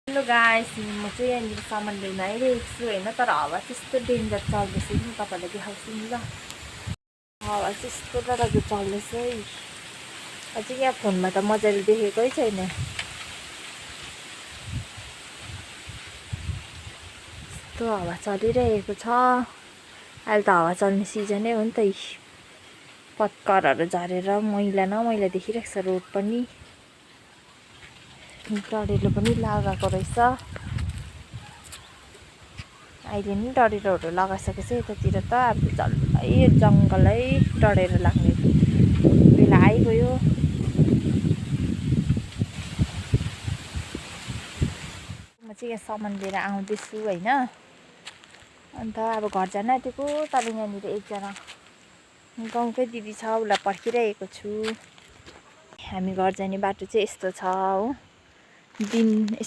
Hello guys, म चाहिँ यहाँनिर सामान लिन आइरहेको छु होइन। तर हावा त्यस्तो डेन्जर चल्दैछ नि, तपाईँलाई देखाउँछु नि ल। हावा चाहिँ यस्तो डरलाग्दो चल्दैछ है। अझै यहाँ फोनमा त मजाले देखेकै छैन। यस्तो हावा चलिरहेको छ। अहिले त हावा चल्ने सिजनै हो नि त। पत्करहरू झरेर मैला न मैला देखिरहेको छ रोड पनि। डढेलो पनि लगाएको रहेछ। अहिले नि डढेलोहरू लगाइसकेछ यतातिर त। अब जल्लै जङ्गलै डढेर लाग्ने बेला आइगयो। म चाहिँ यहाँ सामान लिएर आउँदैछु होइन। अन्त अब घर जान आँटेको। तर यहाँनिर एकजना गाउँकै दिदी छ, उसलाई पर्खिरहेको छु। हामी घर जाने बाटो चाहिँ यस्तो छ हो। दिन